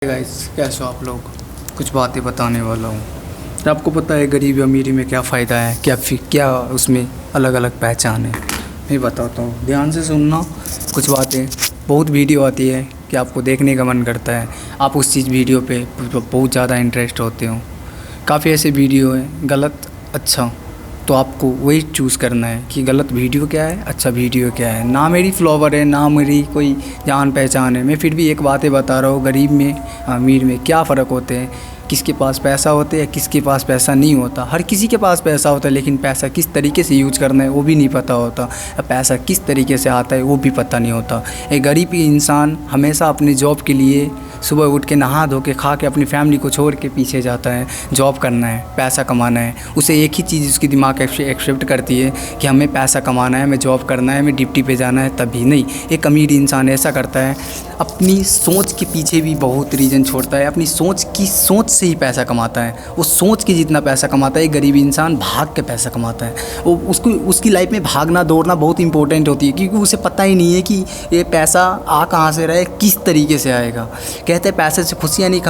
Guys, कैसे हो आप लोग। कुछ बातें बताने वाला हूँ। आपको पता है गरीबी अमीरी में क्या फ़ायदा है, क्या उसमें अलग अलग पहचान है। मैं बताता हूँ, ध्यान से सुनना। कुछ बातें, बहुत वीडियो आती है कि आपको देखने का मन करता है, आप उस चीज़ वीडियो पे बहुत ज़्यादा इंटरेस्ट होते हो। काफ़ी ऐसे वीडियो हैं गलत अच्छा, तो आपको वही चूज़ करना है कि गलत वीडियो क्या है, अच्छा वीडियो क्या है। ना मेरी फ्लॉवर है, ना मेरी कोई जान पहचान है, मैं फिर भी एक बातें बता रहा हूँ। गरीब में अमीर में क्या फ़र्क होते हैं, किसके पास पैसा होता है, किसके पास पैसा नहीं होता। हर किसी के पास पैसा होता है, लेकिन पैसा किस तरीके से यूज करना है वो भी नहीं पता होता। पैसा किस तरीके से आता है वो भी पता नहीं होता। एक गरीब इंसान हमेशा अपने जॉब के लिए सुबह उठ के नहा धो के खा के अपनी फैमिली को छोड़ के पीछे जाता है। जॉब करना है, पैसा कमाना है, उसे एक ही चीज़ उसकी दिमाग एक्सेप्ट करती है कि हमें पैसा कमाना है, हमें जॉब करना है, हमें ड्यूटी पे जाना है। तभी नहीं, एक अमीर इंसान ऐसा करता है, अपनी सोच के पीछे भी बहुत रीज़न छोड़ता है। अपनी सोच से ही पैसा कमाता है। वो सोच के जितना पैसा कमाता है, एक गरीब इंसान भाग के पैसा कमाता है। वो उसकी लाइफ में भागना दौड़ना बहुत इंपॉर्टेंट होती है, क्योंकि उसे पता ही नहीं है कि ये पैसा आ कहाँ से रहे, किस तरीके से आएगा। कहते हैं पैसे से खुशियाँ नहीं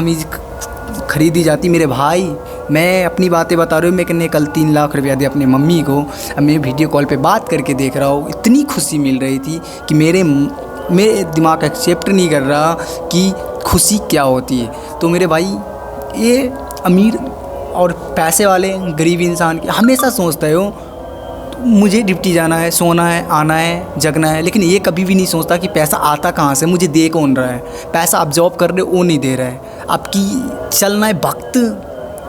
खरीदी जाती। मेरे भाई, मैं अपनी बातें बता रहा हूँ। मैंने कल 3 लाख रुपया दिया अपनी मम्मी को। अब मैं वीडियो कॉल पे बात करके देख रहा हूँ, इतनी खुशी मिल रही थी कि मेरे दिमाग एक्सेप्ट नहीं कर रहा कि खुशी क्या होती है। तो मेरे भाई, ये अमीर और पैसे वाले गरीब इंसान की हमेशा सोचता है हो मुझे ड्यूटी जाना है, सोना है, आना है, जगना है, लेकिन ये कभी भी नहीं सोचता कि पैसा आता कहाँ से, मुझे दे कौन रहा है। पैसा आप जॉब कर रहे हो वो नहीं दे रहा है, आपकी चलना है वक्त,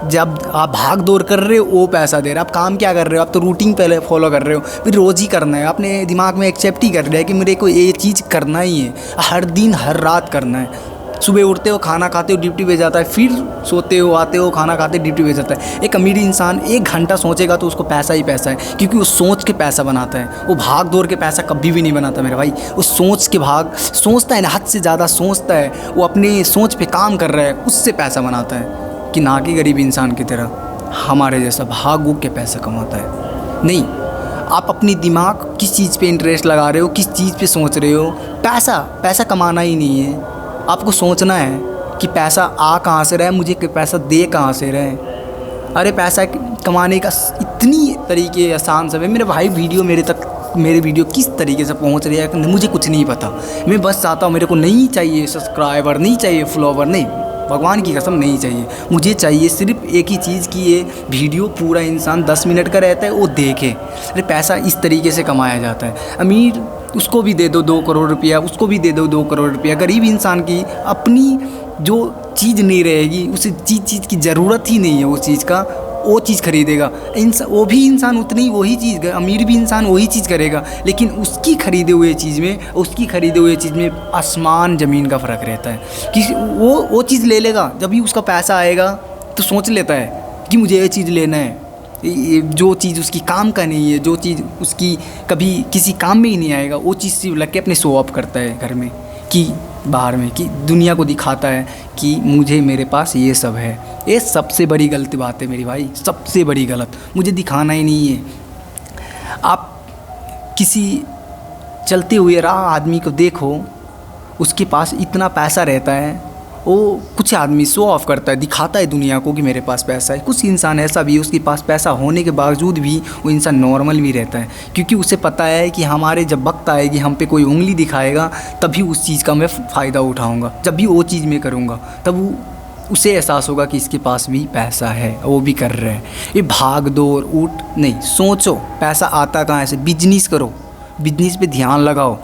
जब आप भाग दौड़ कर रहे हो वो पैसा दे रहा है। आप काम क्या कर रहे हो, आप तो रूटीन पहले फॉलो कर रहे हो, फिर रोज़ ही करना है। अपने दिमाग में एक्सेप्ट ही कर रहे हैं कि मेरे को ये चीज़ करना ही है, हर दिन हर रात करना है। सुबह उठते हो, खाना खाते हो, ड्यूटी पे जाता है, फिर सोते हो, आते हो, खाना खाते ड्यूटी पे जाता है। एक अमीर इंसान 1 घंटा सोचेगा तो उसको पैसा ही पैसा है, क्योंकि वो सोच के पैसा बनाता है। वो भाग दौड़ के पैसा कभी भी नहीं बनाता मेरे भाई। वो सोचता है ना, हद से ज़्यादा सोचता है। वो अपनी सोच पे काम कर रहा है, उससे पैसा बनाता है, कि ना कि गरीब इंसान की तरह हमारे जैसा भाग के पैसा कमाता है। नहीं, आप अपनी दिमाग किस चीज़ पे इंटरेस्ट लगा रहे हो, किस चीज़ पे सोच रहे हो। पैसा कमाना ही नहीं है, आपको सोचना है कि पैसा आ कहाँ से रहे, मुझे पैसा दे कहाँ से रहे। अरे पैसा कमाने का इतनी तरीके आसान सब है मेरे भाई। मेरे वीडियो किस तरीके से पहुंच रही है मुझे कुछ नहीं पता। मैं बस चाहता हूँ, मेरे को नहीं चाहिए सब्सक्राइबर, नहीं चाहिए फॉलोवर, नहीं, भगवान की कसम नहीं चाहिए। मुझे चाहिए सिर्फ एक ही चीज़ कि ये वीडियो पूरा इंसान 10 मिनट का रहता है वो देखे। अरे पैसा इस तरीके से कमाया जाता है। अमीर उसको भी दे दो 2 करोड़ रुपया, उसको भी दे दो 2 करोड़ रुपया। गरीब इंसान की अपनी जो चीज़ नहीं रहेगी, उसे चीज़ की ज़रूरत ही नहीं है, उस चीज़ का वो चीज़ खरीदेगा। वो भी इंसान उतनी वही चीज़, अमीर भी इंसान वही चीज़ करेगा, लेकिन उसकी खरीदे हुए चीज़ में आसमान ज़मीन का फ़र्क रहता है। कि वो चीज़ ले लेगा, जब भी उसका पैसा आएगा तो सोच लेता है कि मुझे ये चीज़ लेना है। जो चीज़ उसकी काम का नहीं है, जो चीज़ उसकी कभी किसी काम में ही नहीं आएगा, वो चीज़ सिर्फ लग के अपने शो ऑफ करता है घर में कि बाहर में, कि दुनिया को दिखाता है कि मेरे पास ये सब है। ये सबसे बड़ी गलत बात है मेरी भाई, सबसे बड़ी गलत। मुझे दिखाना ही नहीं है। आप किसी चलते हुए राह आदमी को देखो, उसके पास इतना पैसा रहता है, वो कुछ आदमी शो ऑफ करता है, दिखाता है दुनिया को कि मेरे पास पैसा है। कुछ इंसान ऐसा भी, उसके पास पैसा होने के बावजूद भी वो इंसान नॉर्मल भी रहता है, क्योंकि उसे पता है कि हमारे जब वक्त आएगी, हम पे कोई उंगली दिखाएगा, तभी उस चीज़ का मैं फ़ायदा उठाऊँगा। जब भी वो चीज़ मैं करूँगा, तब उसे एहसास होगा कि इसके पास भी पैसा है, वो भी कर रहे हैं। ये भाग दौड़ उठ नहीं, सोचो पैसा आता कहाँ से। बिजनेस करो, बिजनेस पे ध्यान लगाओ।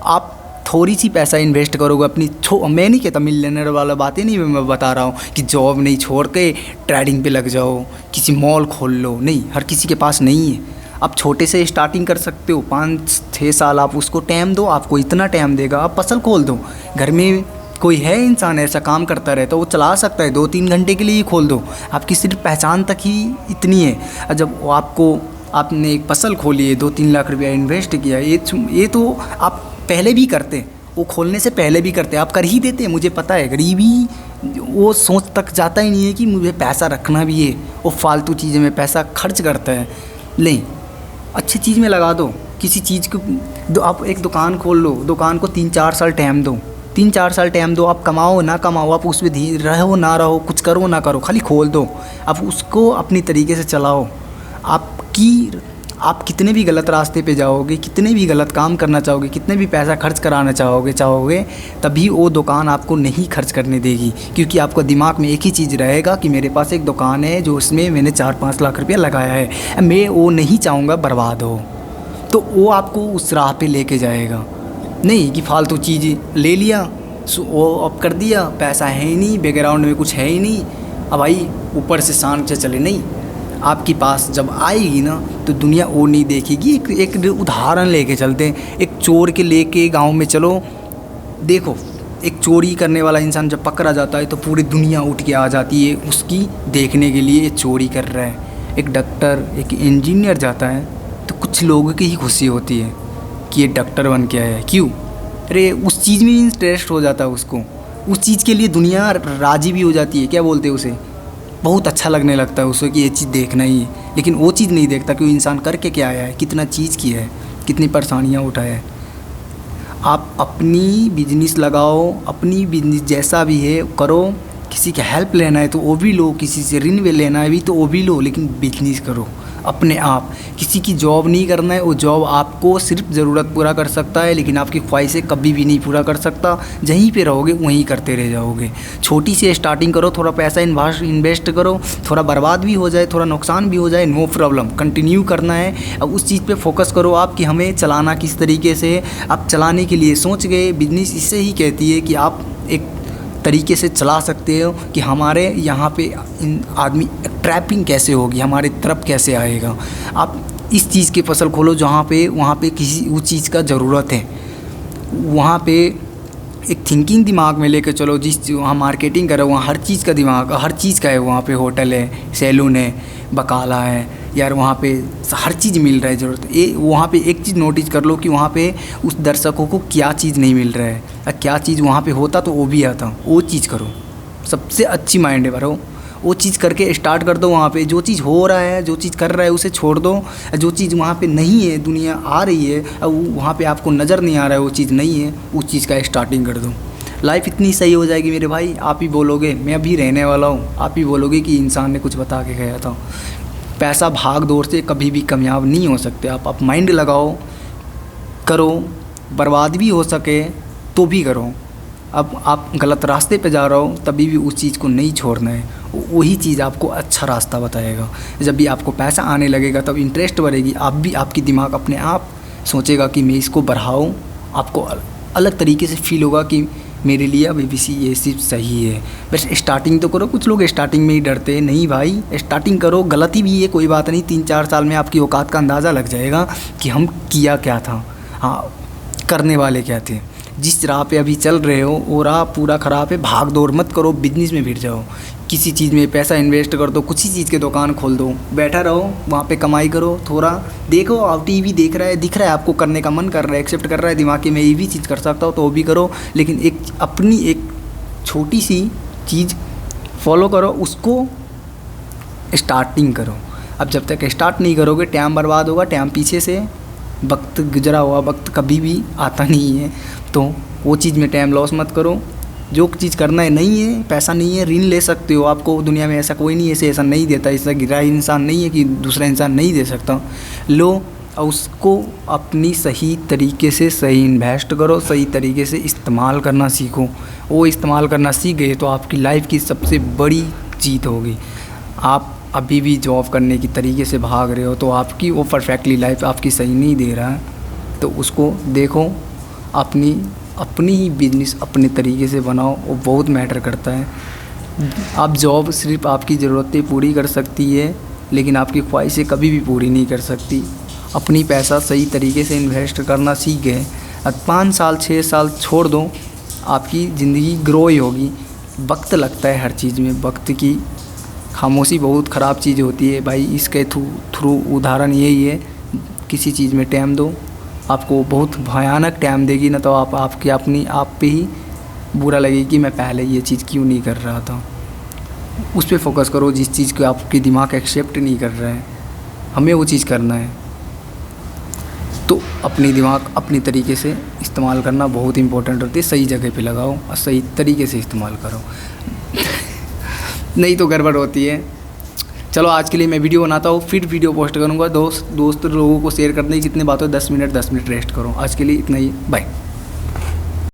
आप थोड़ी सी पैसा इन्वेस्ट करोगे अपनी, मैं नहीं कहता मिलियनर वाला बातें नहीं, मैं बता रहा हूँ कि जॉब नहीं छोड़ के ट्रेडिंग पे लग जाओ, किसी मॉल खोल लो। नहीं, हर किसी के पास नहीं है। आप छोटे से स्टार्टिंग कर सकते हो, 5-6 साल आप उसको टाइम दो, आपको इतना टाइम देगा, आप फसल खोल दो। घर में कोई है इंसान ऐसा काम करता रहता, वो चला सकता है, 2-3 घंटे के लिए ही खोल दो। आपकी सिर्फ पहचान तक ही इतनी है। जब आपने एक फसल खोली है, 2-3 लाख रुपया इन्वेस्ट किया, ये तो आप पहले भी करते, वो खोलने से पहले भी करते, आप कर ही देते। मुझे पता है गरीबी वो सोच तक जाता ही नहीं है कि मुझे पैसा रखना भी है, वो फालतू चीज़ें में पैसा खर्च करता है। नहीं, अच्छी चीज़ में लगा दो। किसी चीज़ को आप एक दुकान खोल लो, दुकान को 3-4 साल टाइम दो, 3-4 साल टाइम दो, आप कमाओ ना कमाओ, आप उस पर रहो ना रहो, कुछ करो ना करो, खाली खोल दो, आप उसको अपनी तरीके से चलाओ। आप कितने भी गलत रास्ते पे जाओगे, कितने भी गलत काम करना चाहोगे, कितने भी पैसा खर्च कराना चाहोगे तभी वो दुकान आपको नहीं खर्च करने देगी, क्योंकि आपको दिमाग में एक ही चीज़ रहेगा कि मेरे पास एक दुकान है जो उसमें मैंने 4-5 लाख रुपया लगाया है, मैं वो नहीं चाहूँगा बर्बाद हो। तो वो आपको उस राह पे लेके जाएगा, नहीं कि फालतू चीज़ ले लिया, वो अब कर दिया, पैसा है ही नहीं, बैकग्राउंड में कुछ है ही नहीं, अब भाई ऊपर से शान से चले। नहीं, आपके पास जब आएगी ना तो दुनिया वो नहीं देखेगी। एक उदाहरण लेके चलते हैं, एक चोर के लेके गांव में चलो, देखो एक चोरी करने वाला इंसान जब पकड़ा जाता है तो पूरी दुनिया उठ के आ जाती है उसकी देखने के लिए चोरी कर रहा है। एक डॉक्टर, एक इंजीनियर जाता है तो कुछ लोगों की ही खुशी होती है कि ये डॉक्टर बन के आया है। क्यों? अरे उस चीज़ में इंटरेस्ट हो जाता है उसको, उस चीज़ के लिए दुनिया राज़ी भी हो जाती है। क्या बोलते हैं उसे, बहुत अच्छा लगने लगता है उसको कि ये चीज़ देखना ही है। लेकिन वो चीज़ नहीं देखता कि वो इंसान करके क्या आया है, कितना चीज़ किया है, कितनी परेशानियाँ उठाया है। आप अपनी बिजनेस लगाओ, अपनी बिजनेस जैसा भी है करो, किसी का हेल्प लेना है तो वो भी लो, किसी से ऋण में लेना है भी तो वो भी लो, लेकिन बिजनेस करो अपने आप। किसी की जॉब नहीं करना है, वो जॉब आपको सिर्फ ज़रूरत पूरा कर सकता है, लेकिन आपकी ख्वाहिशें कभी भी नहीं पूरा कर सकता। जहीं पे रहोगे वहीं करते रह जाओगे। छोटी सी स्टार्टिंग करो, थोड़ा पैसा इन्वेस्ट करो, थोड़ा बर्बाद भी हो जाए, थोड़ा नुकसान भी हो जाए, नो प्रॉब्लम, कंटिन्यू करना है। अब उस चीज़ पे फोकस करो आप कि हमें चलाना किस तरीके से। आप चलाने के लिए सोच गए, बिजनेस इससे ही कहती है कि आप एक तरीके से चला सकते हो कि हमारे यहाँ पे आदमी ट्रैपिंग कैसे होगी, हमारे तरफ कैसे आएगा। आप इस चीज़ की फसल खोलो जहाँ पे वहाँ पे किसी उस चीज़ का ज़रूरत है, वहाँ पे एक थिंकिंग दिमाग में लेकर चलो। जिस वहाँ मार्केटिंग करो वहाँ हर चीज़ का दिमाग, हर चीज़ का है। वहाँ पे होटल है, सैलून है, बकाला है यार, वहाँ पे हर चीज़ मिल रहा है ज़रूरत। वहाँ पे एक चीज़ नोटिस कर लो कि वहाँ पे उस दर्शकों को क्या चीज़ नहीं मिल रहा है, और क्या चीज़ वहाँ पे होता तो वो भी आता, वो चीज़ करो। सबसे अच्छी माइंड है भरो, वो चीज़ करके स्टार्ट कर दो। वहाँ पे जो चीज़ हो रहा है, जो चीज़ कर रहा है उसे छोड़ दो। जो चीज़ वहाँ पे नहीं है, दुनिया आ रही है, अब वहाँ पे आपको नज़र नहीं आ रहा है, वो चीज़ नहीं है, उस चीज़ का स्टार्टिंग कर दो। लाइफ इतनी सही हो जाएगी मेरे भाई। आप ही बोलोगे, मैं अभी रहने वाला हूँ, आप ही बोलोगे कि इंसान ने कुछ बता के गया था। पैसा भाग दौड़ से कभी भी कामयाब नहीं हो सकते। आप माइंड लगाओ, करो, बर्बाद भी हो सके तो भी करो। अब आप गलत रास्ते पे जा रहे हो तभी भी उस चीज़ को नहीं छोड़ना है, वही चीज़ आपको अच्छा रास्ता बताएगा। जब भी आपको पैसा आने लगेगा तब इंटरेस्ट बढ़ेगी, आप भी, आपकी दिमाग अपने आप सोचेगा कि मैं इसको बढ़ाऊँ। आपको अलग तरीके से फील होगा कि मेरे लिए अब ABC ये सिर्फ सही है। बस स्टार्टिंग तो करो। कुछ लोग स्टार्टिंग में ही डरते हैं, नहीं भाई स्टार्टिंग करो, गलती भी है कोई बात नहीं, 3-4 साल में आपकी औकात का अंदाज़ा लग जाएगा कि हम किया क्या था, हाँ करने वाले क्या थे। जिस राह पे अभी चल रहे हो वो राह पूरा ख़राब है, भाग दौड़ मत करो, बिजनेस में भिड़ जाओ, किसी चीज़ में पैसा इन्वेस्ट कर दो, कुछ ही चीज़ की दुकान खोल दो, बैठा रहो वहाँ पे कमाई करो, थोड़ा देखो। आप TV दिख रहा है आपको, करने का मन कर रहा है, एक्सेप्ट कर रहा है दिमाग के मैं ये भी चीज़ कर सकता हूँ तो वो भी करो, लेकिन एक अपनी एक छोटी सी चीज़ फॉलो करो, उसको स्टार्टिंग करो। अब जब तक स्टार्ट नहीं करोगे टाइम बर्बाद होगा, टाइम पीछे से, वक्त गुजरा हुआ वक्त कभी भी आता नहीं है, तो वो चीज़ में टाइम लॉस मत करो। जो चीज़ करना है, नहीं है पैसा नहीं है, ऋण ले सकते हो। आपको दुनिया में ऐसा कोई नहीं है ऐसा नहीं देता, ऐसा गिरा इंसान नहीं है कि दूसरा इंसान नहीं दे सकता। लो और उसको अपनी सही तरीके से सही इन्वेस्ट करो, सही तरीके से इस्तेमाल करना सीखो। वो इस्तेमाल करना सीख गए तो आपकी लाइफ की सबसे बड़ी जीत होगी। आप अभी भी जॉब करने की तरीके से भाग रहे हो तो आपकी वो परफेक्टली लाइफ आपकी सही नहीं दे रहा है, तो उसको देखो। अपनी ही बिजनेस अपने तरीके से बनाओ, वो बहुत मैटर करता है। आप जॉब सिर्फ आपकी ज़रूरतें पूरी कर सकती है, लेकिन आपकी ख्वाहिशें कभी भी पूरी नहीं कर सकती। अपनी पैसा सही तरीके से इन्वेस्ट करना सीख गए, 5 साल 6 साल छोड़ दो, आपकी ज़िंदगी ग्रो ही होगी। वक्त लगता है हर चीज़ में, वक्त की खामोशी बहुत ख़राब चीज़ होती है भाई। इसके थ्रू उदाहरण यही है, किसी चीज़ में टाइम दो, आपको बहुत भयानक टाइम देगी ना, तो आपकी अपनी आप पे ही बुरा लगेगी कि मैं पहले ये चीज़ क्यों नहीं कर रहा था। उस पे फोकस करो जिस चीज़ को आपकी दिमाग एक्सेप्ट नहीं कर रहा है, हमें वो चीज़ करना है। तो अपनी दिमाग अपनी तरीके से इस्तेमाल करना बहुत इंपॉर्टेंट होती है। सही जगह पे लगाओ और सही तरीके से इस्तेमाल करो नहीं तो गड़बड़ होती है। चलो आज के लिए मैं वीडियो बनाता हूँ, फिर वीडियो पोस्ट करूँगा। दोस्त लोगों को शेयर करने की जितनी बात हो 10 मिनट रेस्ट करो। आज के लिए इतना ही, बाय।